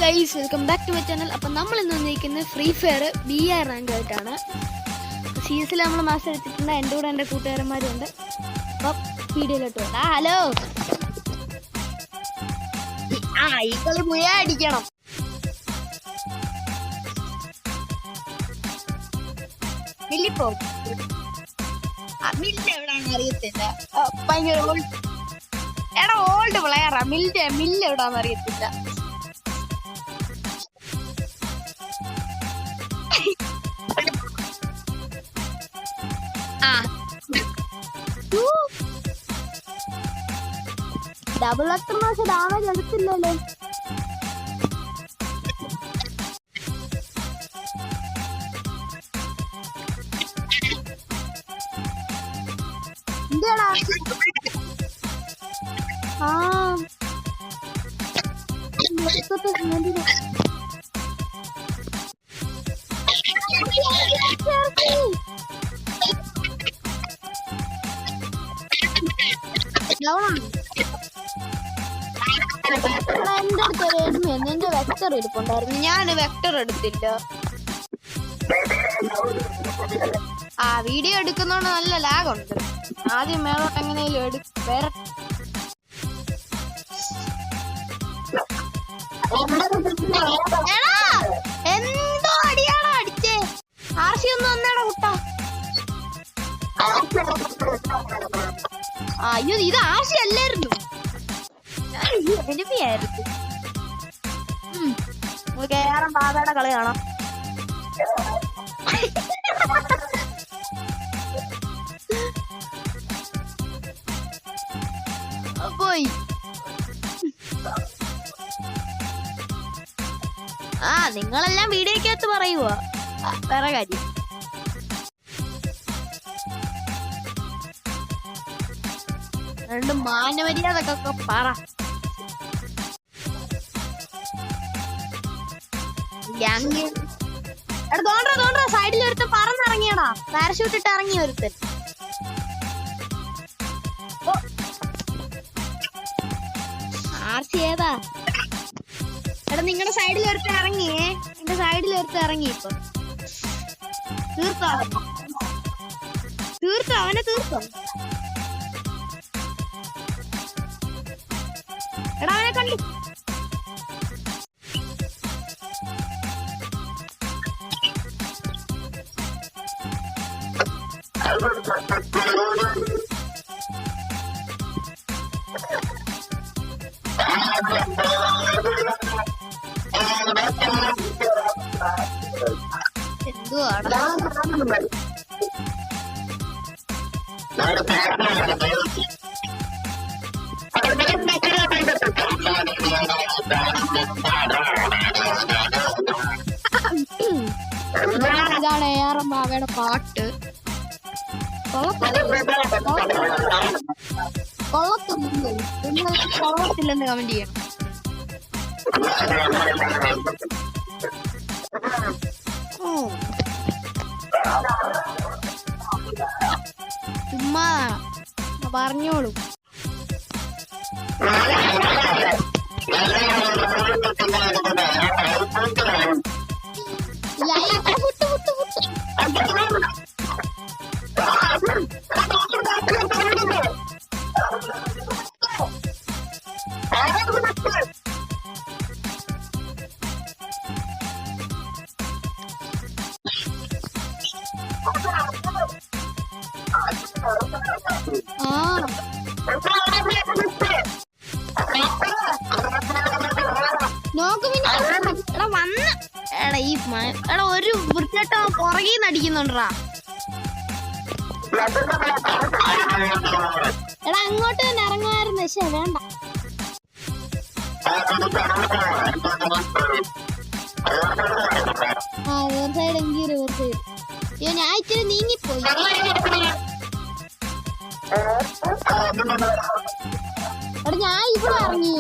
Guys, welcome back to my channel. അപ്പം നമ്മൾ ഇന്ന് വന്നിരിക്കുന്നത് ഫ്രീ ഫയർ BR റാങ്ക് ആയിട്ടാണ്. CS നമ്മൾ മാസ്റ്റർ എടുത്തിട്ടുണ്ട്. എൻ്റെ കൂടെ എൻ്റെ കൂട്ടുകാരന്മാരും ഉണ്ട്. അപ്പം വീഡിയോയിലോട്ട് വേണ്ട. ഹലോ, ഈ കളി മുയ അടിക്കണം. മില്ലിപ്പോ മില്ല് എവിടാന്ന് അറിയത്തില്ല. ഭയങ്കര ഓൾഡ് പ്ലെയറാ. മില്ല് എവിടാന്ന് അറിയത്തില്ല. ഡബിൾ അത്ര പക്ഷെ ഡാമേജ് എടുത്തില്ലല്ലോ. എന്താടാ എന്റെ വെക്ടർ ഇരിപ്പുണ്ടായിരുന്നു. ഞാൻ വെക്ടർ എടുത്തില്ല. വീഡിയോ എടുക്കുന്നോണ്ട് നല്ല ലാഗുണ്ട്. ആദ്യം മേലോട്ട് എങ്ങനെയും വേറെ എന്തോ അടിയാണോ അടിച്ചേ. ആർസി ഒന്നും വന്നേടാ കുട്ടാ. അയ്യോ, ഇത് ആർസി അല്ലായിരുന്നു, എനിമിയായിരുന്നു. കേറാൻ ബാധയുടെ കളി കാണാം. പോയി. നിങ്ങളെല്ലാം വീഡിയോക്കകത്ത് പറയുക. വേറെ കാര്യം, രണ്ട് മാനമര്യാദക്കൊക്കെ പറ. സൈഡിൽ ഒരുത്തൻ പറന്നിറങ്ങിയടാ. പാരഷൂട്ട് ഇട്ട് ഇറങ്ങി ഒരുത്തൻ. ആർസി ഏതാ? എടാ, നിങ്ങളുടെ സൈഡിൽ ഒരുത്തൻ ഇറങ്ങിയേ. എന്റെ സൈഡിൽ ഒരുത്തൻ ഇറങ്ങി. ഇപ്പൊ തീർത്തോ അവനെ തീർത്തോ? എടാ, അവനെ കണ്ടു. എന്തുവാടാ ഇതാണ് AR മാവയുടെ പാട്ട്. കൊള്ളത്തില്ലെന്ന് കമന്റ് ചെയ്യണം. ചുമ്മാ പറഞ്ഞോളൂ. നോക്ക് പിന്നെ. എടാ വന്ന് എടാ ഒരു വൃത്തികെട്ട പുറകീന്ന് അടിക്കുന്നുണ്ടാ. എടാ, അങ്ങോട്ട് തന്നെ ഇറങ്ങുമായിരുന്നു. പക്ഷെ വേണ്ട. റിവർ സൈഡ് എങ്കിൽ റിവർ സൈഡ്. അയ്യോ, ഞാൻ ഇച്ചിരി നീങ്ങിപ്പോയി. എടാ, ഞാൻ ഇവിടെ ഇറങ്ങി.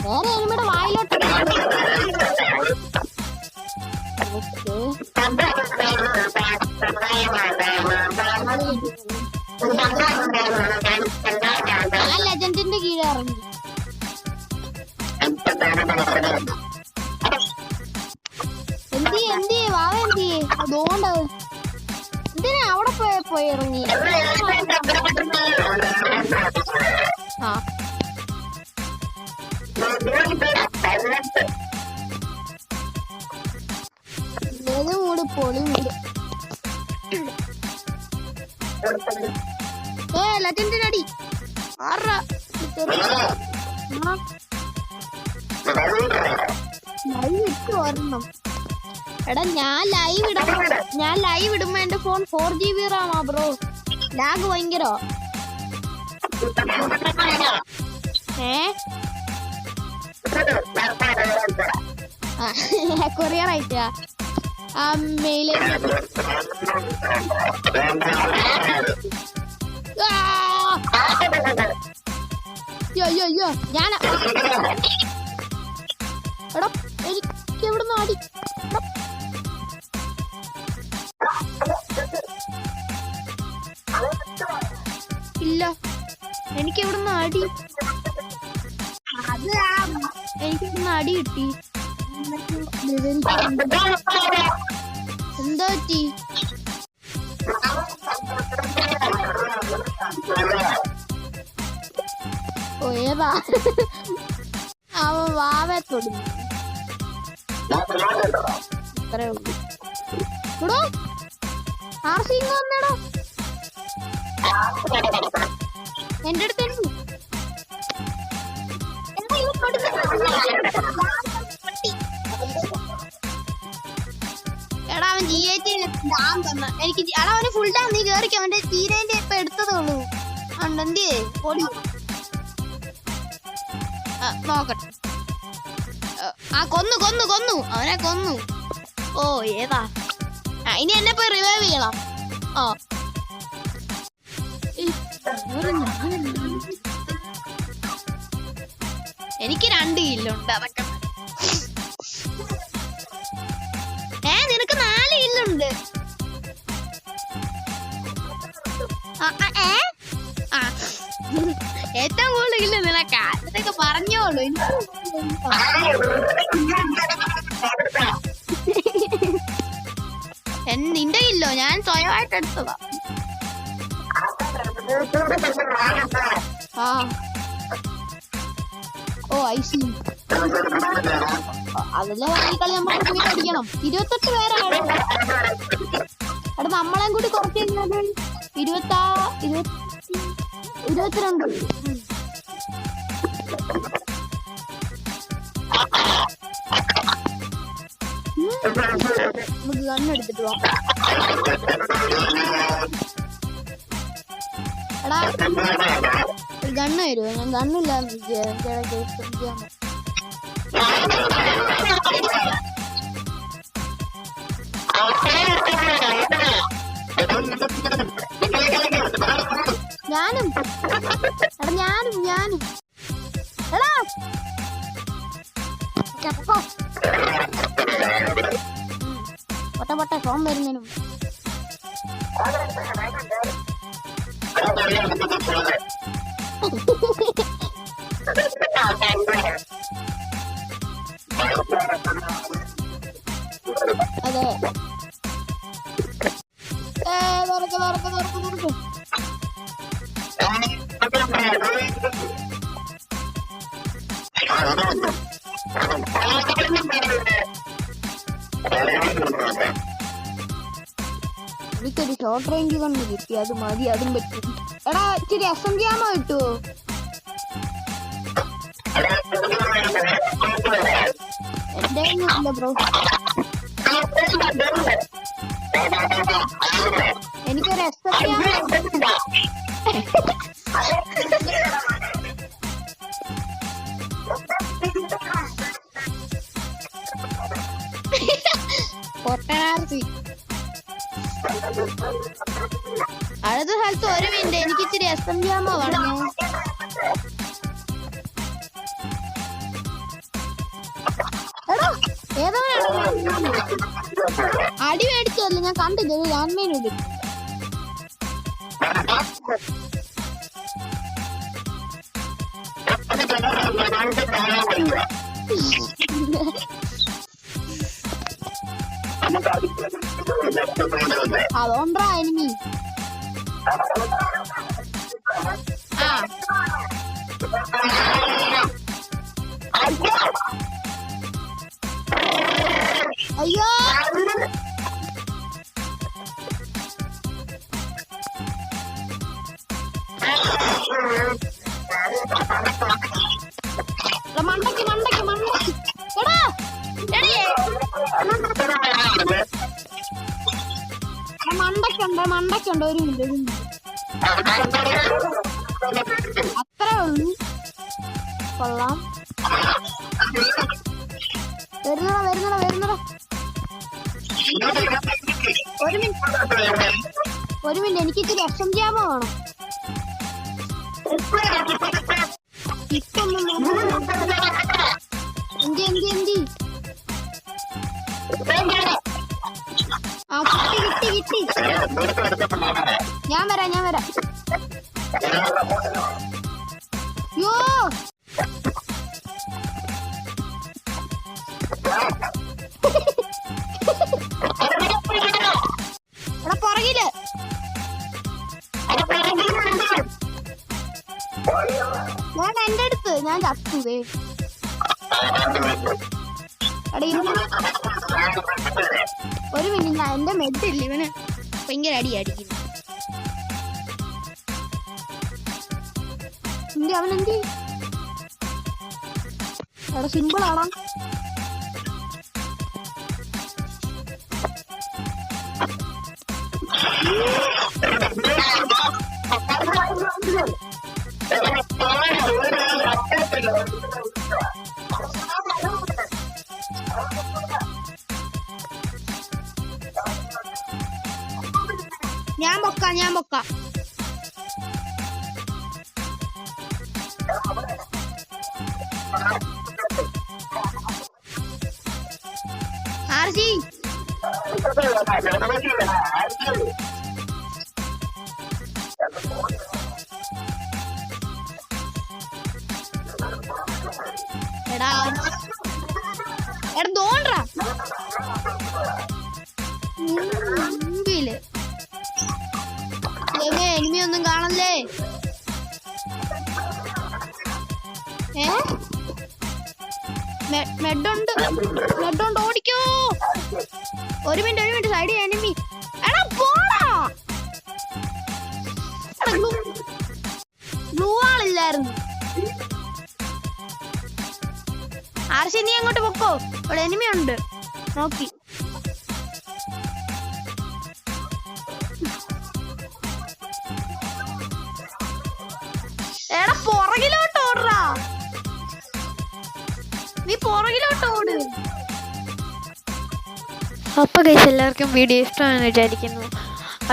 വേറെ എനിമിയുടെ വായിലോട്ട്. ഞാൻ ലെജൻഡിന്റെ കീഴെ ഇറങ്ങി. എന്തിയെ വാവ എന്തിയെ അതുകൊണ്ടത് എന്തിനാ അവിടെ പോയി ഇറങ്ങി? ആ മൂട് പൊളി മൂട്. ലെജൻഡിനടി ഒരെണ്ണം. എടാ ഞാൻ ലൈവ് ഇടുമ്പോ എന്റെ ഫോൺ 4GB റാമാ ബ്രോ. ലാഗ് ഭയങ്കരോ. കൊറിയർ ആയിട്ടാ മെയില്. ഞാൻ എടാ എനിക്ക് എവിടുന്ന് അടി. ഇല്ല എനിക്ക് എവിടുന്ന് അടി. എനിക്ക് ഇവിടുന്ന് അടി കിട്ടി. എന്താ പറ്റി? ഓ ഏതാ അവൻ വാവെ തൊടുന്നു. ഇത്രേ ഉള്ളൂ. എടോ ആർസിങ് വന്നെടോ എന്റെ അടുത്ത്. എടാ അവൻ GAT ഡാം തന്ന എനിക്ക്. എടാ അവന് ഫുൾ ഡാം. നീ കേറിക്കോ. അവന്റെ തീരേന്റെ ഇപ്പൊ എടുത്തതേ ഉള്ളൂ. എന്തിയേ ഓടി നോക്കട്ടെ. ആ കൊന്നു അവനെ കൊന്നു. ഓ ഏതാ ഇനി എന്നെ പോയി റിവൈവ് ചെയ്യണം. ഓ എനിക്ക് 2 കില്ലുണ്ട്. അതൊക്കെ നിനക്ക് 4 കില്ലുണ്ട്. ഏറ്റവും കൂടുതൽ കില്ല് നിനക്കാ. ഇതൊക്കെ പറഞ്ഞോളൂ. നിന്റെ കില്ലോ ഞാൻ സ്വയമായിട്ട് എടുത്തതാ. ഓ ഐസി അതിലെ കളി നമ്മൾ പോയി അടിക്കണം. 28 പേരാണ്. അവിടെ നമ്മളെയും കൂടി കുറച്ച് കഴിഞ്ഞാൽ 22. നമുക്ക് ഗണ്ണെടുത്തിട്ട് പോവാം. എടാ ഒരു ഗണ്ണ് തരുമോ? ഞാൻ ഗണ്ണില്ലാന്ന് ഞാനും എടാ പൊട്ട ഫോൺ വരുന്നതിനും അതെ. എനിക്കൊരു ഷോർട്ട് റേഞ്ച് കണ്ട് കിട്ടി. അത് മതി. അതും പറ്റും. എടാ ഇച്ചിരി SMG ആമോ കിട്ടുവോ? എന്റെ ഇല്ല ബ്രോ. എനിക്കൊരു SMG ആമോ. പൊട്ടനാർസി അടുത്ത സ്ഥലത്ത് 1 മിനിറ്റ്. എനിക്ക് ഇച്ചിരി SMG ആമോ പറഞ്ഞു. ഏതോ അടി മേടിച്ചല്ലേ ഞാൻ കണ്ടില്ല. ലാൻഡ്മൈൻ ഇടും. അതുകൊണ്ടാ എനിമി. അയ്യോ മണ്ടയ്ക്ക് മണ്ടയ്ക്ക് മണ്ടയ്ക്ക് എടാ മണ്ടയ്ക്കുണ്ട് ഒരു മിനിറ്റ് അത്രേ ഉള്ളൂ. കൊള്ളാം. വരുന്നടാ ഒരു മിനിറ്റ് എനിക്ക് ഇത്തിരി എക്സം ജാമോ വേണം. എന്തി ആ കിട്ടി. ഞാൻ വരാം യോ എടാ പുറകില് ഞാൻ എന്റെ അടുത്ത് ഞാൻ ചത്തുതേ. ഒരു മിനിറ്റ് ഞാൻ എന്റെ മെഡില്ല ഇവന് ഭയങ്കര അടിക്കുന്നു. അവനെന്തി എടാ സിമ്പിൾ ആണോ? ഞാൻ പൊക്കാം. ആർജി എടാ തോണ്ടാ എനിമി ഒന്നും കാണല്ലേ? മെഡുണ്ട് ഓടിക്കോ. ഒരു മിനിറ്റ് സൈഡ് എനിമി. എടാ പോടാ. ബ്ലൂ ആളില്ലായിരുന്നു. ആർശി നീ അങ്ങോട്ട് പൊക്കോ, ഇവിടെ എനിമി ഉണ്ട് നോക്കി. എടാ പുറകിലോട്ട് ഓടാ, നീ പുറകിലോട്ട് ഓട്. അപ്പോൾ ഗൈസ് എല്ലാവർക്കും വീഡിയോ ഇഷ്ടമാണെന്ന് വിചാരിക്കുന്നു.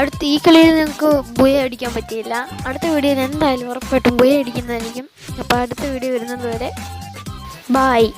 അടുത്ത ഈ കളിയിൽ നിങ്ങൾക്ക് ബുയ അടിക്കാൻ പറ്റിയില്ല. അടുത്ത വീഡിയോയിൽ എന്തായാലും ഉറപ്പായിട്ടും ബുയ അടിക്കുന്നതായിരിക്കും. അപ്പോൾ അടുത്ത വീഡിയോ വരുന്നത് വരെ ബായ്.